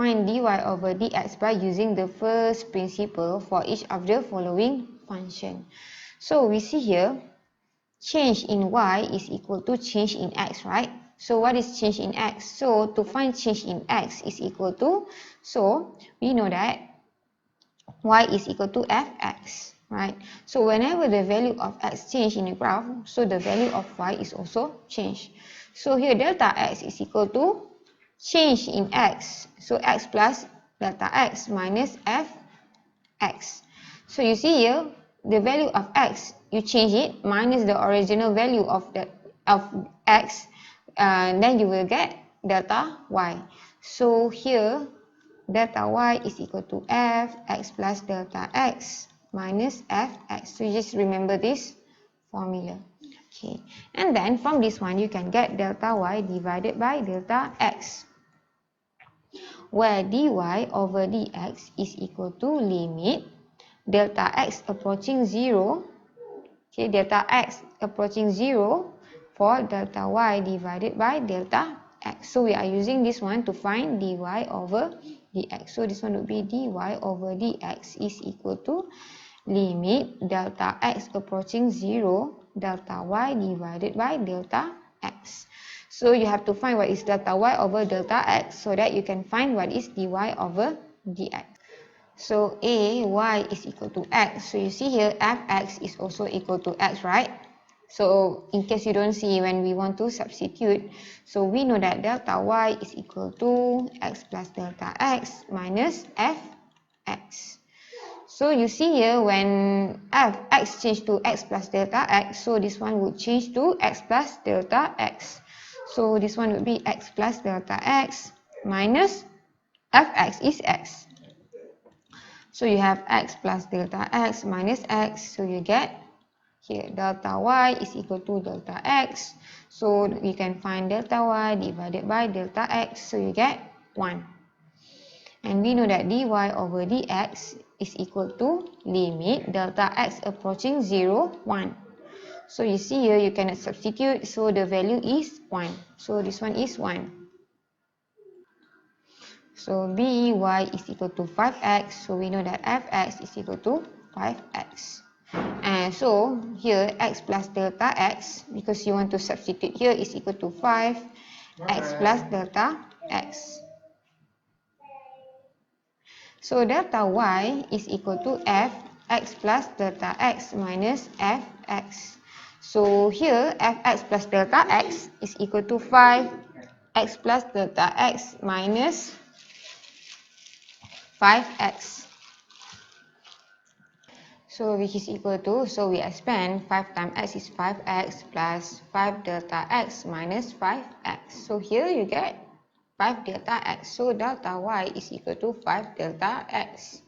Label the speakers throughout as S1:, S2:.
S1: find dy over dx by using the first principle for each of the following function. So we see here, change in y is equal to change in x, right? So what is change in x? So to find change in x is equal to, so we know that y is equal to fx, right? So whenever the value of x change in a graph, so the value of y is also changed. So here delta x is equal to change in x, so x plus delta x minus fx. So you see here, the value of x, you change it minus the original value of x, then you will get delta y. So here delta y is equal to fx plus delta x minus fx. So you just remember this formula. Okay, and then from this one you can get delta y divided by delta x, where dy over dx is equal to limit delta x approaching 0, okay, delta x approaching 0 for delta y divided by delta x. So we are using this one to find dy over dx. So this one would be dy over dx is equal to limit delta x approaching 0, delta y divided by delta x. So you have to find what is delta y over delta x so that you can find what is dy over dx. So y is equal to x. So you see here fx is also equal to x, right? So in case you don't see when we want to substitute, so we know that delta y is equal to x plus delta x minus fx. So you see here when fx change to x plus delta x, so this one would change to x plus delta x. So this one would be x plus delta x minus fx is x. So you have x plus delta x minus x, so you get here delta y is equal to delta x. So we can find delta y divided by delta x, so you get 1. And we know that dy over dx is equal to limit delta x approaching 0, 1. So you see here you cannot substitute, so the value is 1. So this one is 1. So Bey is equal to 5x, so we know that fx is equal to 5x. And so here x plus delta x, because you want to substitute here, is equal to 5x plus delta x. So delta y is equal to fx plus delta x minus fx. So here fx plus delta x is equal to 5x plus delta x minus 5x. So which is equal to, so we expand 5 times x is 5x plus 5 delta x minus 5x. So here you get 5 delta x. So delta y is equal to 5 delta x.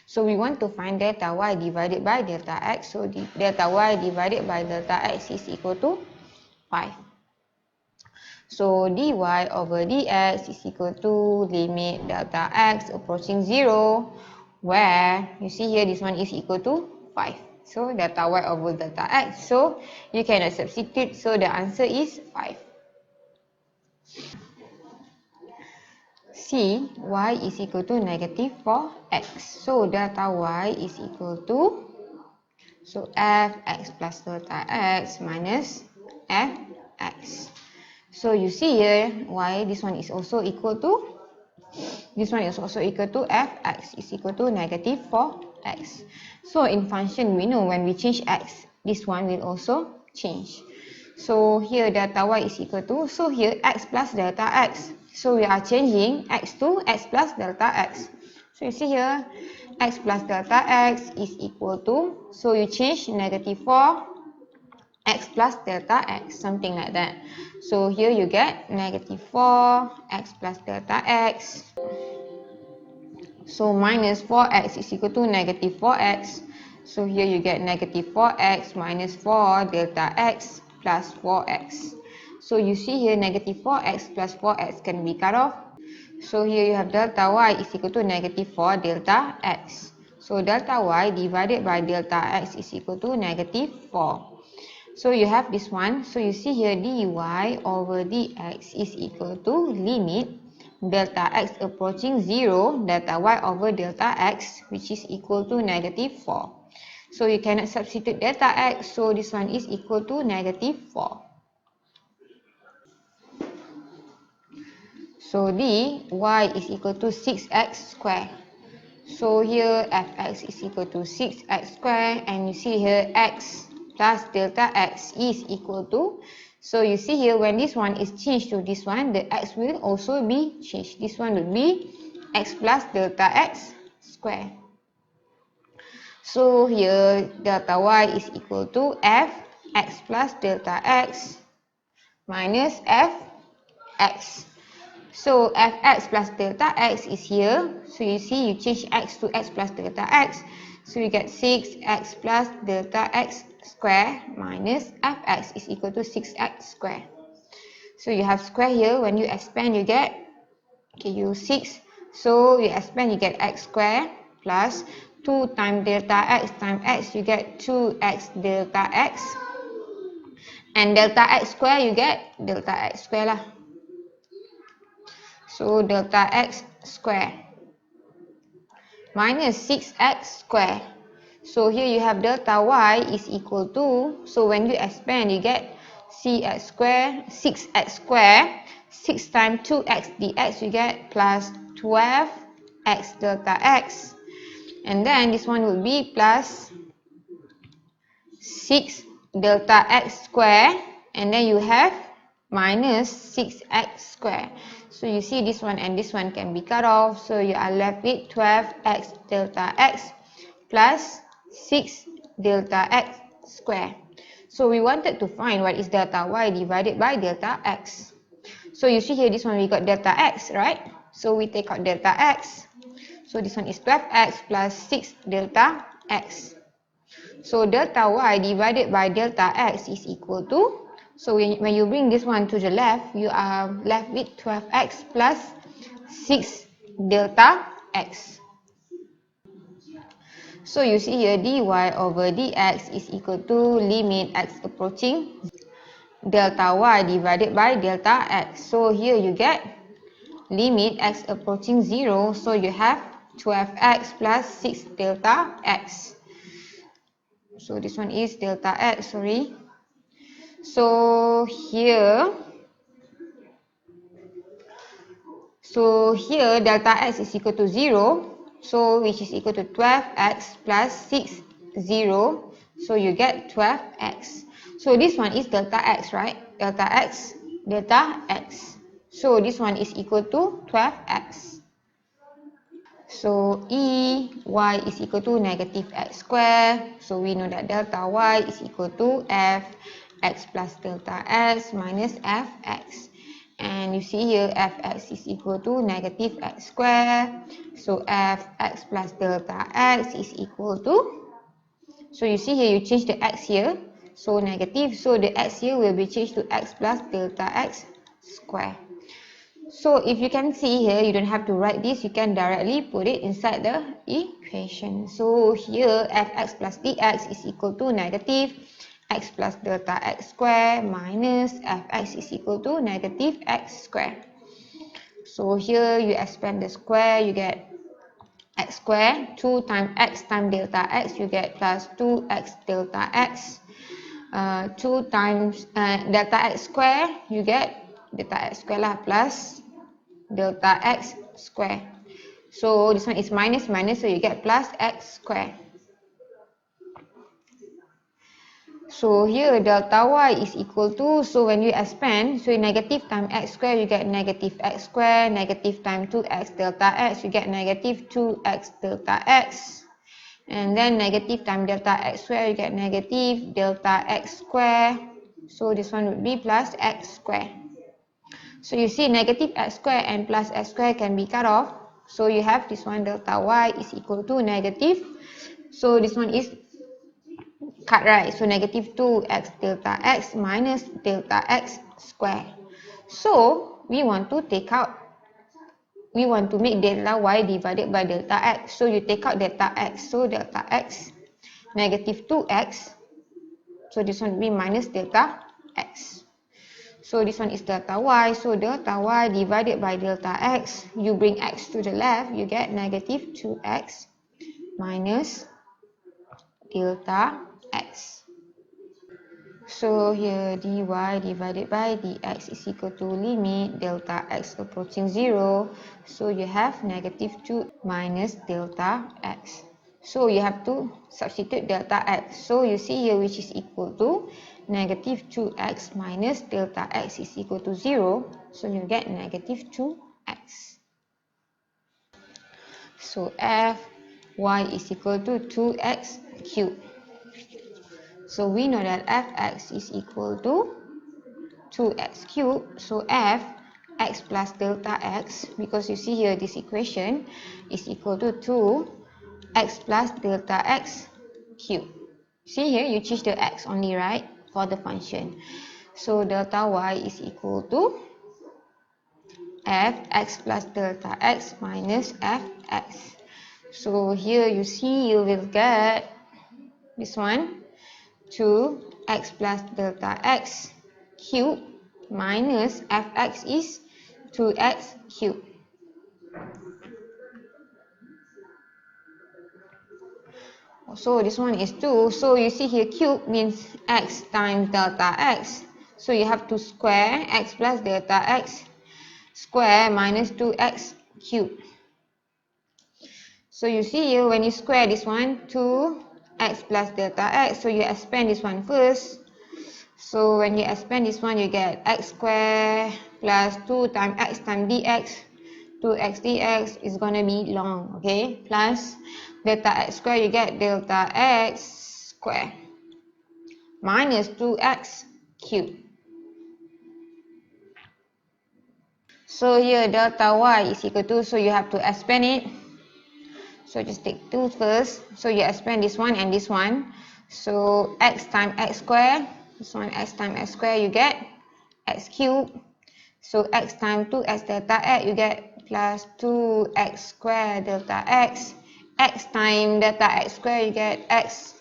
S1: So we want to find delta y divided by delta x. So delta y divided by delta x is equal to 5. So dy over dx is equal to limit delta x approaching 0, where you see here this one is equal to 5. So delta y over delta x. So you cannot substitute. So the answer is 5. C, y is equal to negative 4x. So delta y is equal to, so fx plus delta x minus fx. So you see here, y, this one is also equal to, this one is also equal to fx is equal to negative 4x. So in function, we know when we change x, this one will also change. So here delta y is equal to, so here x plus delta x. So we are changing x to x plus delta x. So you see here, x plus delta x is equal to, so you change negative 4 x plus delta x, something like that. So here you get negative 4 x plus delta x. So minus 4x is equal to negative 4x. So here you get negative 4x minus 4 delta x plus 4x. So you see here negative 4x plus 4x can be cut off. So here you have delta y is equal to negative 4 delta x. So delta y divided by delta x is equal to negative 4. So you have this one. So you see here dy over dx is equal to limit delta x approaching 0, delta y over delta x, which is equal to negative 4. So you cannot substitute delta x, so this one is equal to negative 4. So dy is equal to 6x square. So here fx is equal to 6x square, and you see here x plus delta x is equal to, so you see here when this one is changed to this one, the x will also be changed. This one will be x plus delta x square. So here delta y is equal to fx plus delta x minus fx. So fx plus delta x is here. So you see you change x to x plus delta x. So you get 6x plus delta x square minus fx is equal to 6x square. So you have square here. When you expand, you get, okay, you 6. So you expand, you get x square plus 2 times delta x times x, you get 2x delta x. And delta x square, you get delta x square lah. So delta x square minus 6x square. So here you have delta y is equal to, so when you expand, you get cx square, 6x square, 6 times 2x dx, you get plus 12x delta x. And then this one will be plus 6 delta x square, and then you have minus 6x square. So you see this one and this one can be cut off, so you are left with 12x delta x plus 6 delta x square. So we wanted to find what is delta y divided by delta x. So you see here this one we got delta x, right? So we take out delta x. So this one is 12x plus 6 delta x. So delta y divided by delta x is equal to, so when you bring this one to the left, you are left with 12x plus 6 delta x. So you see here dy over dx is equal to limit x approaching delta y divided by delta x. So here you get limit x approaching 0, so you have 12x plus 6 delta x. So this one is delta x, sorry. So here delta x is equal to 0, so which is equal to 12x plus 6, 0, so you get 12x. So this one is delta x, right? Delta x, delta x. So this one is equal to 12x. So y is equal to negative x square. So we know that delta y is equal to fx plus delta x minus fx. And you see here fx is equal to negative x square. So fx plus delta x is equal to, so you see here you change the x here, so negative, so the x here will be changed to x plus delta x square. So if you can see here, you don't have to write this, you can directly put it inside the equation. So here fx plus dx is equal to negative x plus delta x square minus fx is equal to negative x square. So here you expand the square, you get x square, 2 times x times delta x, you get plus 2x delta x. 2 times delta x square, you get delta x square lah plus delta x square. So this one is minus, so you get plus x square. So here delta y is equal to, so when you expand, so negative times x square, you get negative x square, negative times 2x delta x, you get negative 2x delta x. And then negative times delta x square, you get negative delta x square. So this one would be plus x square. So you see negative x square and plus x square can be cut off. So you have this one delta y is equal to negative. So this one is cut, right? So negative 2x delta x minus delta x square. So we want to take out, we want to make delta y divided by delta x. So you take out delta x. So delta x negative 2x. So this one will be minus delta x. So this one is delta y. So delta y divided by delta x. You bring x to the left, you get negative 2x minus delta x. So here dy divided by dx is equal to limit delta x approaching 0. So you have negative 2 minus delta x. So you have to substitute delta x. So you see here which is equal to negative 2x minus delta x is equal to 0. So you get negative 2x. So f y is equal to 2x cubed. So we know that fx is equal to 2x cubed. So f x plus delta x, because you see here this equation is equal to 2x plus delta x cubed. See here you change the x only, right, for the function. So delta y is equal to fx plus delta x minus fx. So here you see you will get this one 2x plus delta x cubed minus fx is 2x cubed. So this one is 2. So you see here cube means x times delta x. So you have to square x plus delta x square minus 2x cubed. So you see here when you square this one 2x plus delta x. So you expand this one first. So when you expand this one, you get x squared plus 2 times x times dx. 2x dx is going to be long, okay? Plus delta x squared, you get delta x squared minus 2x cubed. So here delta y is equal to, so you have to expand it. So just take 2 first. So you expand this one and this one. So x times x squared, this one x times x squared, you get x cubed. So x times 2x delta x, you get plus 2x squared delta x. X times delta x squared, you get x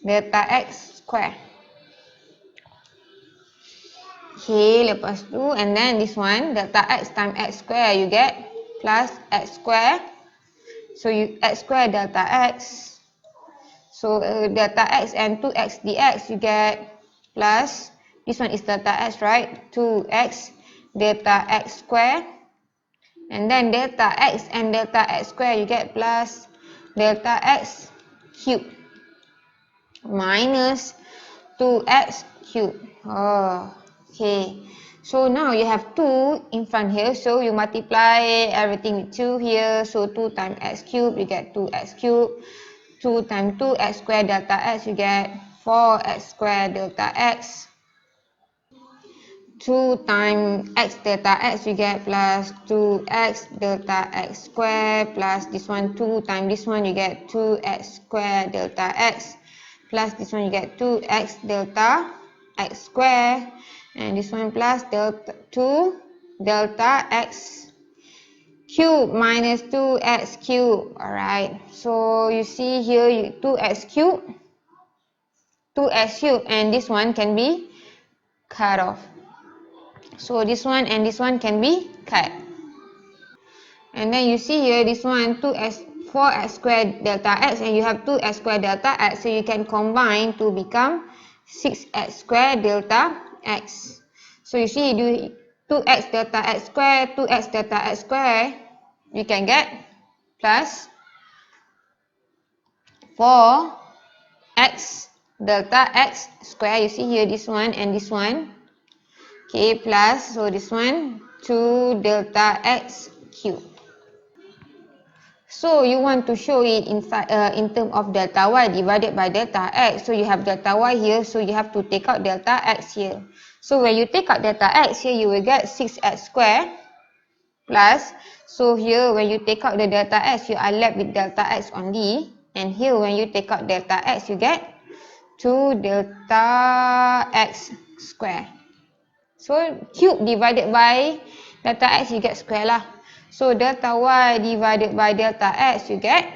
S1: delta x squared. Okay, lepas tu, and then this one, delta x times x squared, you get plus x squared. So you x squared delta x. So delta x and 2x dx, you get plus, this one is delta x, right? 2x delta x squared. And then delta x and delta x squared, you get plus delta x cubed minus 2x cubed. Oh, okay. So now you have 2 in front here. So you multiply everything with 2 here. So 2 times x cubed, you get 2x cubed. 2 times 2x squared delta x, you get 4x squared delta x. 2 times x delta x, you get plus 2x delta x squared plus this one 2 times this one, you get 2x squared delta x plus this one, you get 2x delta x squared, and this one plus delta 2 delta x cube minus 2x cube. Alright, so you see here 2x cube, and this one can be cut off. So this one and this one can be cut. And then you see here this one 4x squared delta x, and you have 2x squared delta x. So you can combine to become 6x squared delta x. So you see you do 2x delta x squared, 2x delta x squared, you can get plus 4x delta x squared. You see here this one and this one. Okay, plus, so this one 2 delta x cubed. So you want to show it inside in terms of delta y divided by delta x. So you have delta y here, so you have to take out delta x here. So when you take out delta x here, you will get 6x squared plus, so here when you take out the delta x, you are left with delta x only. And here when you take out delta x, you get 2 delta x squared. So cube divided by delta x, you get square lah. So delta y divided by delta x, you get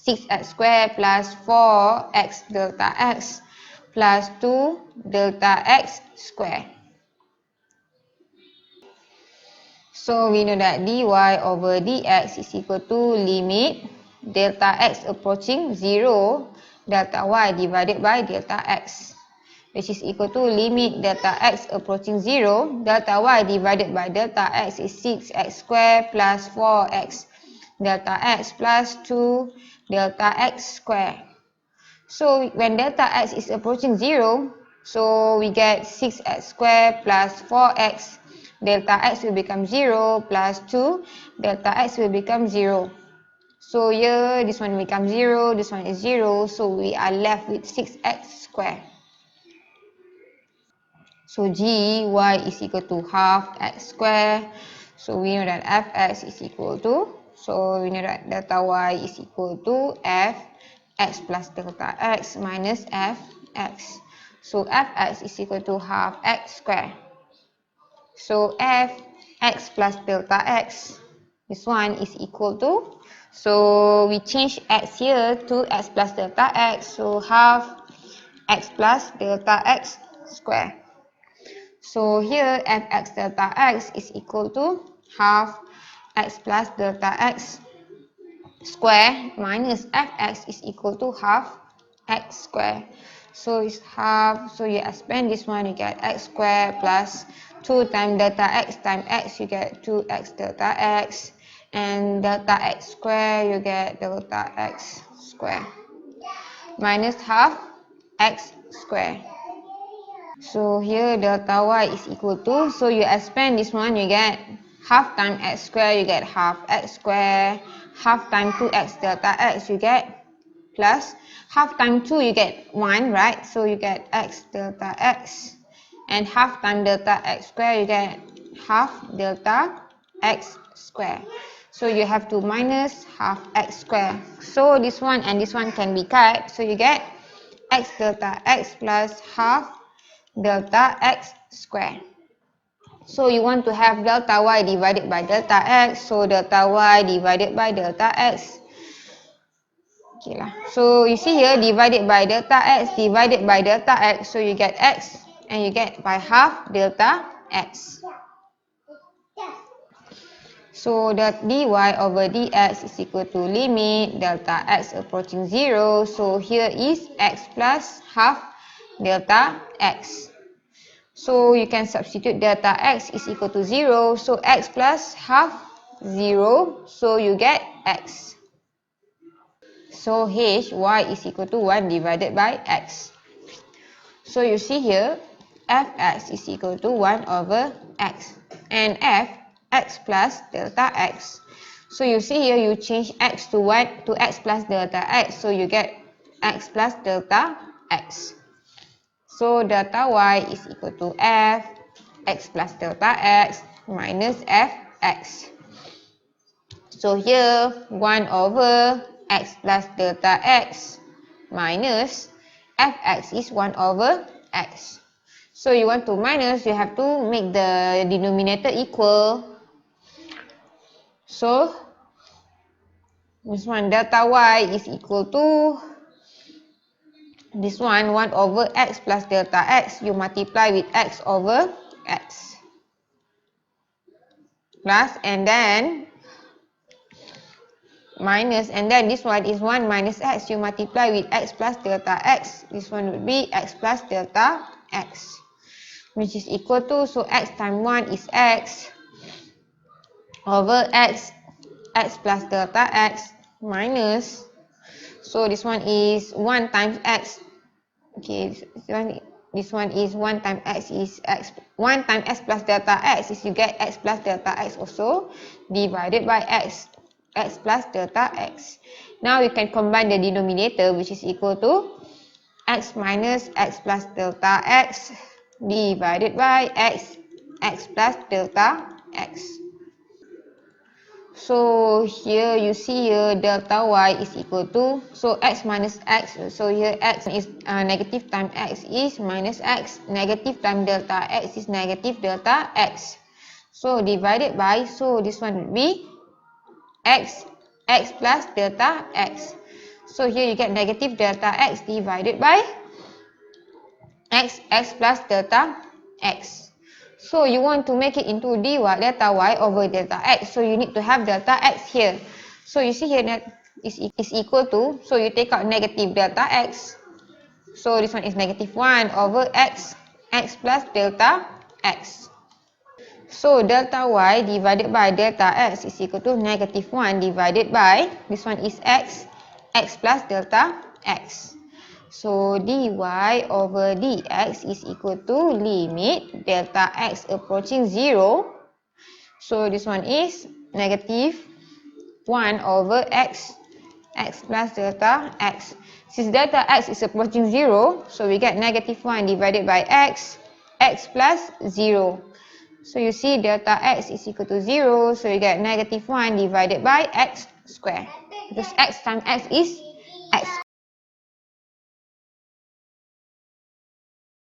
S1: 6x squared plus 4x delta x plus 2 delta x squared. So we know that dy over dx is equal to limit delta x approaching 0, delta y divided by delta x, which is equal to limit delta x approaching 0, delta y divided by delta x is 6x squared plus 4x delta x plus 2 delta x squared. So when delta x is approaching 0, so we get 6x squared plus 4x, delta x will become 0 plus 2, delta x will become 0. So here this one becomes 0, this one is 0, so we are left with 6x squared. So gy is equal to half x squared. So we know that fx is equal to, so we know that delta y is equal to f x plus delta x minus fx. So fx is equal to half x squared. So f x plus delta x, this one is equal to, so we change x here to x plus delta x, so half x plus delta x squared. So here fx delta x is equal to half x plus delta x square minus fx is equal to half x square. So it's half, so you expand this one, you get x square plus 2 times delta x, you get 2x delta x, and delta x square, you get delta x square minus half x square. So here delta y is equal to, so you expand this one, you get half times x square, you get half x square, half times 2x delta x, you get plus half times 2, you get 1, right? So you get x delta x, and half times delta x square, you get half delta x square. So you have to minus half x square. So this one and this one can be cut, so you get x delta x plus half delta x square. So you want to have delta y divided by delta x, so delta y divided by delta x. Okay lah. So you see here, divided by delta x, divided by delta x, so you get x, and you get by half delta x. So that dy over dx is equal to limit delta x approaching 0, so here is x plus half delta x. So you can substitute delta x is equal to 0, so x plus half 0, so you get x. So hy is equal to 1 divided by x. So you see here, fx is equal to 1 over x, and x plus delta x. So you see here, you change x to 1 to x plus delta x, so you get x plus delta x. So delta y is equal to f x plus delta x minus fx. So here 1 over x plus delta x minus fx is 1 over x. So you want to minus, you have to make the denominator equal. So this one delta y is equal to this one 1 over x plus delta x, you multiply with x over x. Plus, and then minus, and then this one is 1 minus x, you multiply with x plus delta x. This one would be x plus delta x, which is equal to, so x times 1 is x over x plus delta x minus, so this one is 1 times x. Okay, this one is 1 times x is x, 1 times x plus delta x is you get x plus delta x also, divided by x plus delta x. Now we can combine the denominator, which is equal to x minus x plus delta x divided by x plus delta x. So here you see here delta y is equal to, so x minus x, so here x is negative times x is minus x, negative times delta x is negative delta x. So divided by, so this one would be x plus delta x. So here you get negative delta x divided by x plus delta x. So you want to make it into dy delta y over delta x. So you need to have delta x here. So you see here that is equal to, so you take out negative delta x. So this one is negative 1 over x plus delta x. So delta y divided by delta x is equal to negative 1 divided by, this one is x plus delta x. So dy over dx is equal to limit delta x approaching 0. So this one is negative 1 over x plus delta x. Since delta x is approaching 0, so we get negative 1 divided by x plus 0. So you see delta x is equal to 0, so you get negative 1 divided by x squared. Because x times x is x